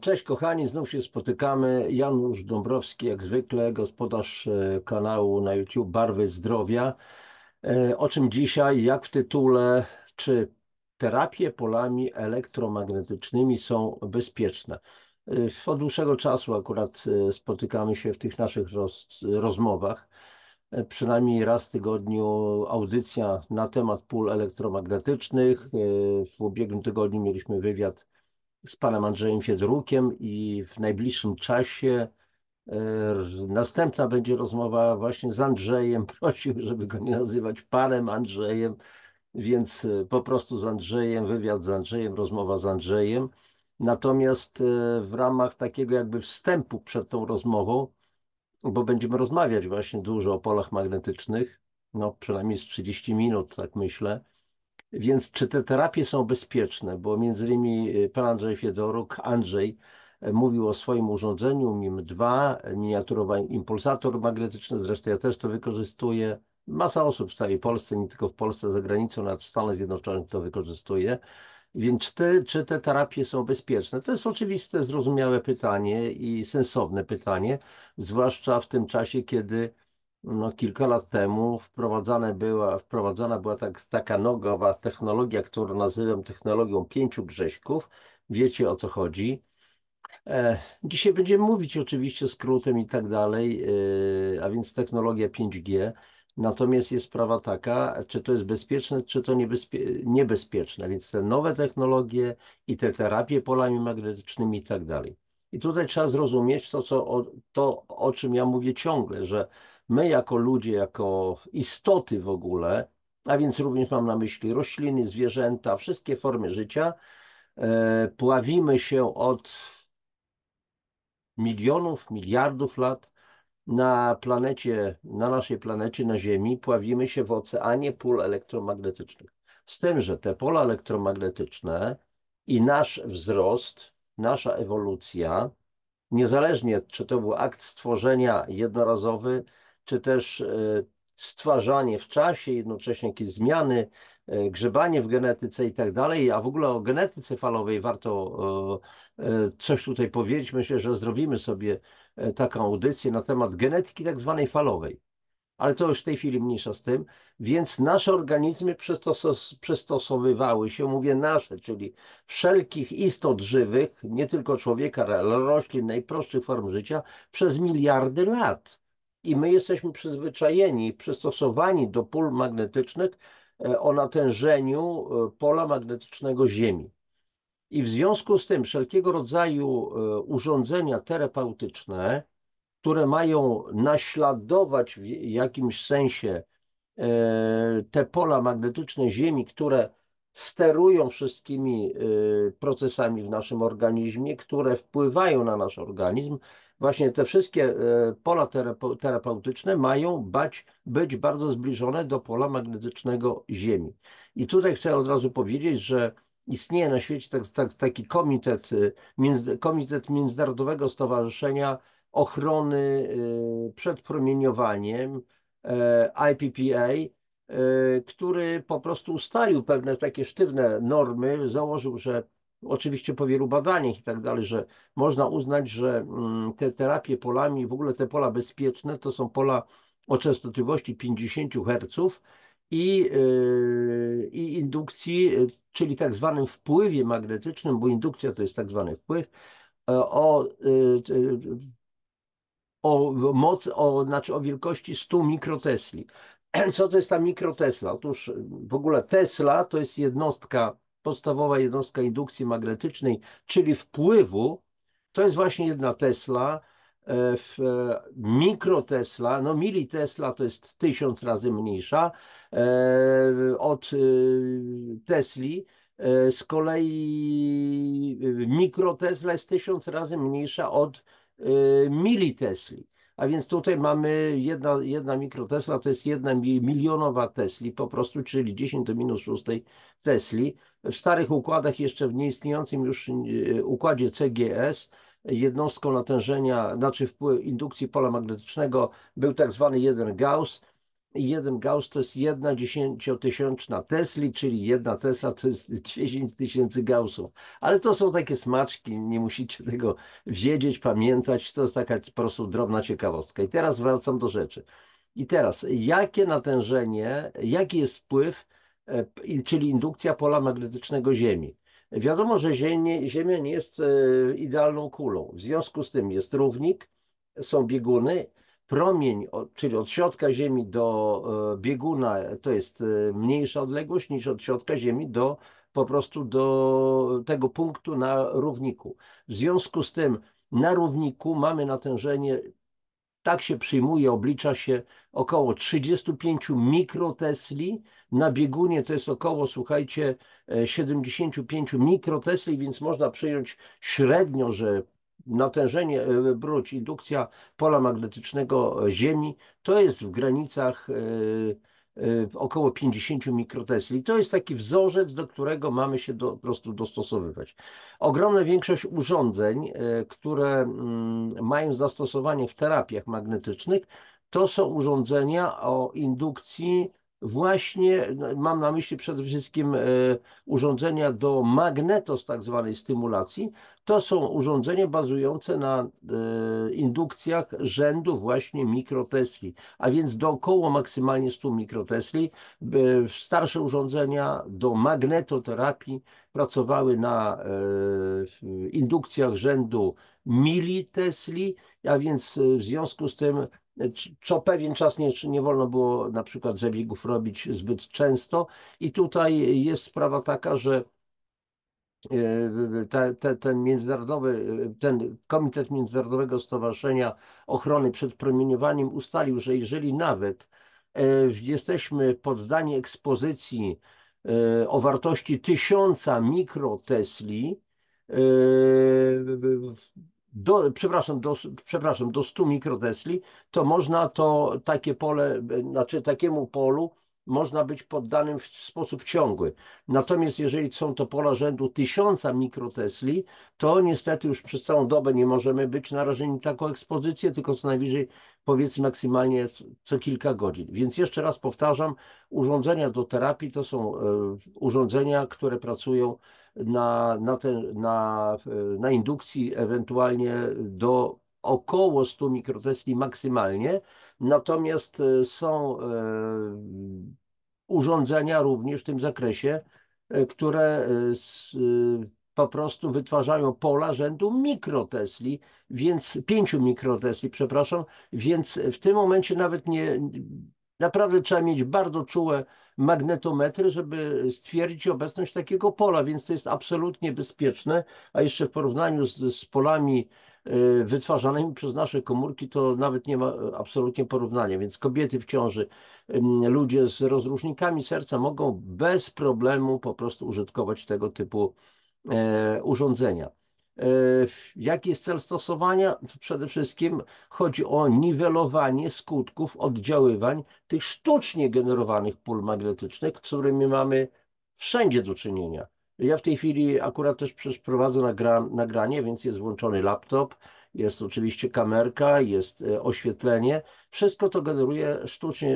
Cześć kochani, znów się spotykamy. Janusz Dąbrowski, jak zwykle, gospodarz kanału na YouTube Barwy Zdrowia. O czym dzisiaj, jak w tytule, czy terapie polami elektromagnetycznymi są bezpieczne? Od dłuższego czasu akurat spotykamy się w tych naszych rozmowach. Przynajmniej raz w tygodniu audycja na temat pól elektromagnetycznych. W ubiegłym tygodniu mieliśmy wywiad z panem Andrzejem Fiedorukiem i w najbliższym czasie następna będzie rozmowa właśnie z Andrzejem. Prosił, żeby go nie nazywać panem Andrzejem, więc po prostu z Andrzejem, wywiad z Andrzejem, rozmowa z Andrzejem. Natomiast w ramach takiego jakby wstępu przed tą rozmową, bo będziemy rozmawiać właśnie dużo o polach magnetycznych, no przynajmniej z 30 minut, tak myślę. Więc czy te terapie są bezpieczne? Bo między innymi pan Andrzej Fiedoruk, Andrzej, mówił o swoim urządzeniu MIM-2, miniaturowy impulsator magnetyczny, zresztą ja też to wykorzystuję. Masa osób w całej Polsce, nie tylko w Polsce, za granicą, nawet w Stanach Zjednoczonych to wykorzystuje. Więc czy te terapie są bezpieczne? To jest oczywiste, zrozumiałe pytanie i sensowne pytanie, zwłaszcza w tym czasie, kiedy no, kilka lat temu wprowadzana była taka nowa technologia, którą nazywam technologią pięciu grześków. Wiecie, o co chodzi. Dzisiaj będziemy mówić oczywiście skrótem i tak dalej, a więc technologia 5G. Natomiast jest sprawa taka, czy to jest bezpieczne, czy to niebezpieczne. Więc te nowe technologie i te terapie polami magnetycznymi i tak dalej. I tutaj trzeba zrozumieć to, o czym ja mówię ciągle, że my jako ludzie, jako istoty w ogóle, a więc również mam na myśli rośliny, zwierzęta, wszystkie formy życia, pławimy się od milionów, miliardów lat na planecie, na naszej planecie, na Ziemi, pławimy się w oceanie pól elektromagnetycznych. Z tym, że te pola elektromagnetyczne i nasz wzrost, nasza ewolucja, niezależnie czy to był akt stworzenia jednorazowy, czy też stwarzanie w czasie, jednocześnie jakieś zmiany, grzebanie w genetyce i tak dalej, a w ogóle o genetyce falowej warto coś tutaj powiedzieć. Myślę, że zrobimy sobie taką audycję na temat genetyki tak zwanej falowej. Ale to już w tej chwili mniejsza z tym, więc nasze organizmy przystosowywały się, mówię nasze, czyli wszelkich istot żywych, nie tylko człowieka, ale roślin, najprostszych form życia, przez miliardy lat. I my jesteśmy przyzwyczajeni, przystosowani do pól magnetycznych o natężeniu pola magnetycznego Ziemi. I w związku z tym wszelkiego rodzaju urządzenia terapeutyczne, które mają naśladować w jakimś sensie te pola magnetyczne Ziemi, które sterują wszystkimi procesami w naszym organizmie, które wpływają na nasz organizm. Właśnie te wszystkie pola terapeutyczne mają być bardzo zbliżone do pola magnetycznego Ziemi. I tutaj chcę od razu powiedzieć, że istnieje na świecie taki komitet Międzynarodowego Stowarzyszenia Ochrony przed Promieniowaniem, IPPA, który po prostu ustalił pewne takie sztywne normy, założył, że oczywiście po wielu badaniach i tak dalej, że można uznać, że te terapie polami, w ogóle te pola bezpieczne, to są pola o częstotliwości 50 Hz i indukcji, czyli tak zwanym wpływie magnetycznym, bo indukcja to jest tak zwany wpływ, znaczy o wielkości 100 mikrotesli. Co to jest ta mikrotesla? Otóż w ogóle Tesla to jest podstawowa jednostka indukcji magnetycznej, czyli wpływu. To jest właśnie jedna Tesla. Mikrotesla, no militesla to jest 1000 razy mniejsza od Tesli. Z kolei mikrotesla jest 1000 razy mniejsza od militesli. A więc tutaj mamy jedna mikrotesla, to jest jedna milionowa Tesli po prostu, czyli 10 do minus 6 Tesli. W starych układach, jeszcze w nieistniejącym już układzie CGS, jednostką natężenia, znaczy wpływu indukcji pola magnetycznego był tak zwany jeden Gauss. i 1 Gauss to jest 1/100000 Tesli, czyli 1 Tesla to jest 10 tysięcy Gaussów. Ale to są takie smaczki, nie musicie tego wiedzieć, pamiętać, to jest taka po prostu drobna ciekawostka. I teraz wracam do rzeczy. I teraz, jakie natężenie, jaki jest wpływ, czyli indukcja pola magnetycznego Ziemi? Wiadomo, że Ziemia nie jest idealną kulą. W związku z tym jest równik, są bieguny. Promień, czyli od środka Ziemi do bieguna, to jest mniejsza odległość niż od środka Ziemi do po prostu do tego punktu na równiku. W związku z tym na równiku mamy natężenie, tak się przyjmuje, oblicza się około 35 mikrotesli. Na biegunie to jest około, słuchajcie, 75 mikrotesli, więc można przyjąć średnio, że natężenie, indukcja pola magnetycznego Ziemi to jest w granicach około 50 mikrotesli. To jest taki wzorzec, do którego mamy się po prostu dostosowywać. Ogromna większość urządzeń, które mają zastosowanie w terapiach magnetycznych, to są urządzenia o indukcji właśnie, no, mam na myśli przede wszystkim urządzenia do magnetos, tak zwanej stymulacji. To są urządzenia bazujące na indukcjach rzędu właśnie mikrotesli, a więc do około maksymalnie 100 mikrotesli. Starsze urządzenia do magnetoterapii pracowały na indukcjach rzędu militesli, a więc w związku z tym co pewien czas nie wolno było na przykład zabiegów robić zbyt często i tutaj jest sprawa taka, że ten Komitet Międzynarodowego Stowarzyszenia Ochrony przed Promieniowaniem ustalił, że jeżeli nawet jesteśmy poddani ekspozycji o wartości 1000 mikrotesli, do 100 mikrotesli, to można takie pole, znaczy takiemu polu można być poddanym w sposób ciągły. Natomiast jeżeli są to pola rzędu 1000 mikrotesli, to niestety już przez całą dobę nie możemy być narażeni na taką ekspozycję, tylko co najwyżej powiedzmy maksymalnie co kilka godzin. Więc jeszcze raz powtarzam, urządzenia do terapii to są urządzenia, które pracują na indukcji ewentualnie do około 100 mikrotesli maksymalnie. Natomiast są urządzenia również w tym zakresie, które po prostu wytwarzają pola rzędu mikrotesli, więc 5 mikrotesli, przepraszam, więc w tym momencie nawet naprawdę trzeba mieć bardzo czułe magnetometry, żeby stwierdzić obecność takiego pola, więc to jest absolutnie bezpieczne, a jeszcze w porównaniu z polami wytwarzanymi przez nasze komórki, to nawet nie ma absolutnie porównania, więc kobiety w ciąży, ludzie z rozrusznikami serca mogą bez problemu po prostu użytkować tego typu urządzenia. Jaki jest cel stosowania? Przede wszystkim chodzi o niwelowanie skutków oddziaływań tych sztucznie generowanych pól magnetycznych, z którymi mamy wszędzie do czynienia. Ja w tej chwili akurat też prowadzę nagranie, więc jest włączony laptop, jest oczywiście kamerka, jest oświetlenie. Wszystko to generuje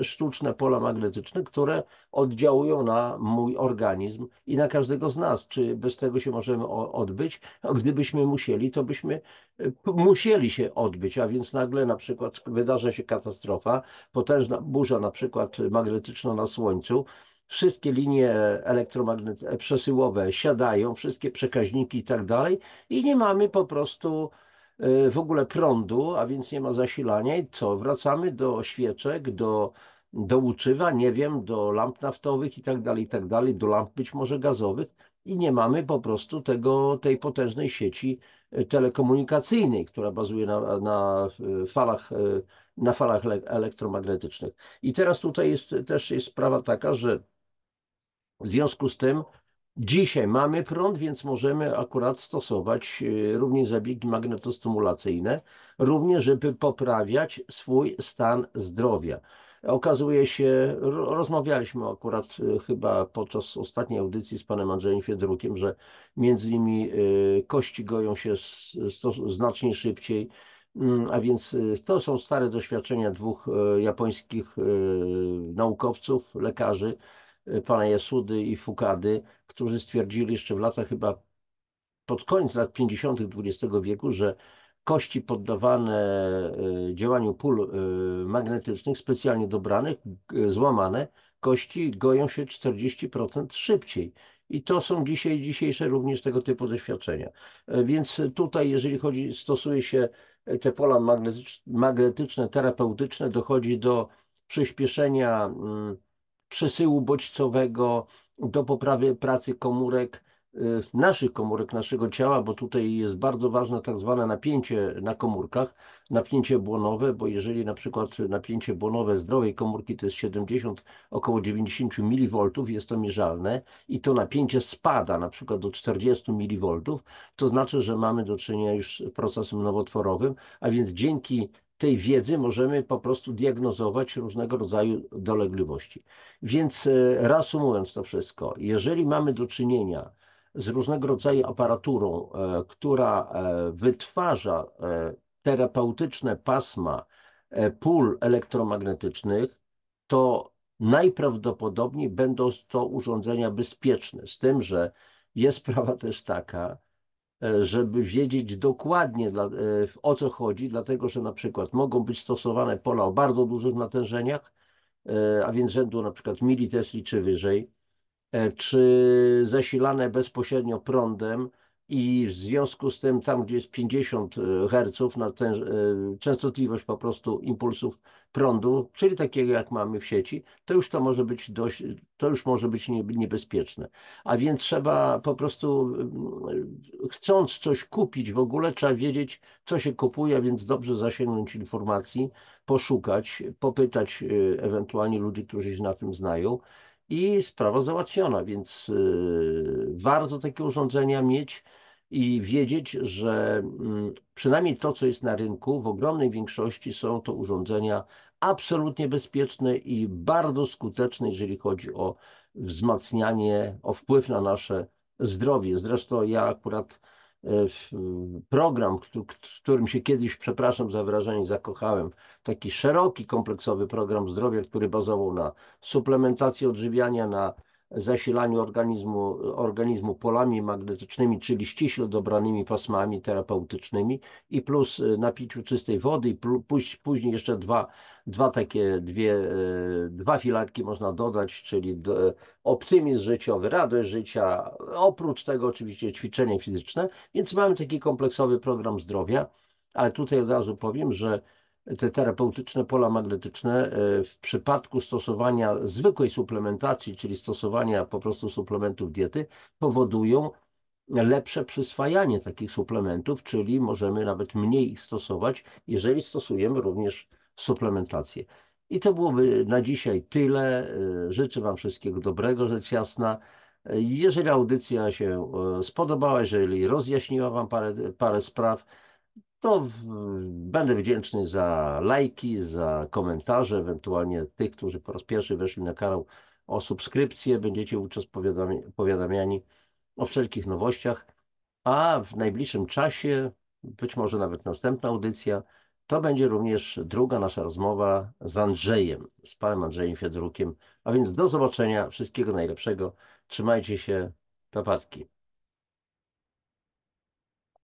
sztuczne pola magnetyczne, które oddziałują na mój organizm i na każdego z nas. Czy bez tego się możemy odbyć? A gdybyśmy musieli, to byśmy musieli się odbyć, a więc nagle na przykład wydarza się katastrofa, potężna burza na przykład magnetyczna na Słońcu, wszystkie linie przesyłowe siadają, wszystkie przekaźniki i tak dalej i nie mamy po prostu w ogóle prądu, a więc nie ma zasilania i co? Wracamy do świeczek, do łuczywa, nie wiem, do lamp naftowych i tak dalej, do lamp być może gazowych i nie mamy po prostu tej potężnej sieci telekomunikacyjnej, która bazuje na falach elektromagnetycznych. I teraz tutaj też jest sprawa taka, że w związku z tym dzisiaj mamy prąd, więc możemy akurat stosować również zabiegi magnetostymulacyjne, również żeby poprawiać swój stan zdrowia. Okazuje się, rozmawialiśmy akurat chyba podczas ostatniej audycji z panem Andrzejem Fiedrukiem, że między innymi kości goją się znacznie szybciej. A więc to są stare doświadczenia dwóch japońskich naukowców, lekarzy, pana Yasudy i Fukady, którzy stwierdzili jeszcze w latach chyba pod koniec lat 50. XX wieku, że kości poddawane działaniu pól magnetycznych, specjalnie dobranych, złamane, kości goją się 40% szybciej. I to są dzisiejsze również tego typu doświadczenia. Więc tutaj, jeżeli chodzi, stosuje się te pola magnetyczne, terapeutyczne, dochodzi do przyspieszenia przesyłu bodźcowego, do poprawy pracy komórek, naszych komórek, naszego ciała, bo tutaj jest bardzo ważne tak zwane napięcie na komórkach, napięcie błonowe, bo jeżeli na przykład napięcie błonowe zdrowej komórki to jest 70, około 90 mV, jest to mierzalne i to napięcie spada na przykład do 40 mV, to znaczy, że mamy do czynienia już z procesem nowotworowym, a więc dzięki tej wiedzy możemy po prostu diagnozować różnego rodzaju dolegliwości. Więc reasumując to wszystko, jeżeli mamy do czynienia z różnego rodzaju aparaturą, która wytwarza terapeutyczne pasma pól elektromagnetycznych, to najprawdopodobniej będą to urządzenia bezpieczne. Z tym, że jest sprawa też taka, żeby wiedzieć dokładnie o co chodzi, dlatego że na przykład mogą być stosowane pola o bardzo dużych natężeniach, a więc rzędu na przykład militesli czy wyżej, czy zasilane bezpośrednio prądem i w związku z tym tam, gdzie jest 50 Hz na częstotliwość po prostu impulsów prądu, czyli takiego jak mamy w sieci, to już może być niebezpieczne. A więc trzeba po prostu, chcąc coś kupić w ogóle, trzeba wiedzieć, co się kupuje, a więc dobrze zasięgnąć informacji, poszukać, popytać ewentualnie ludzi, którzy się na tym znają, i sprawa załatwiona, więc warto takie urządzenia mieć i wiedzieć, że przynajmniej to, co jest na rynku, w ogromnej większości są to urządzenia absolutnie bezpieczne i bardzo skuteczne, jeżeli chodzi o wzmacnianie, o wpływ na nasze zdrowie. Zresztą ja akurat program, w którym się kiedyś, przepraszam za wyrażenie, zakochałem, taki szeroki, kompleksowy program zdrowia, który bazował na suplementacji odżywiania, na zasilaniu organizmu polami magnetycznymi, czyli ściśle dobranymi pasmami terapeutycznymi i plus napiciu czystej wody i później jeszcze dwa filarki można dodać, czyli optymizm życiowy, radość życia, oprócz tego oczywiście ćwiczenie fizyczne, więc mamy taki kompleksowy program zdrowia, ale tutaj od razu powiem, że te terapeutyczne pola magnetyczne w przypadku stosowania zwykłej suplementacji, czyli stosowania po prostu suplementów diety, powodują lepsze przyswajanie takich suplementów, czyli możemy nawet mniej ich stosować, jeżeli stosujemy również suplementację. I to byłoby na dzisiaj tyle. Życzę Wam wszystkiego dobrego, rzecz jasna. Jeżeli audycja się spodobała, jeżeli rozjaśniła Wam parę spraw, to będę wdzięczny za lajki, za komentarze, ewentualnie tych, którzy po raz pierwszy weszli na kanał, o subskrypcję. Będziecie wówczas powiadamiani o wszelkich nowościach, a w najbliższym czasie, być może nawet następna audycja, to będzie również druga nasza rozmowa z Andrzejem, z panem Andrzejem Fiodorukiem. A więc do zobaczenia, wszystkiego najlepszego, trzymajcie się, papatki.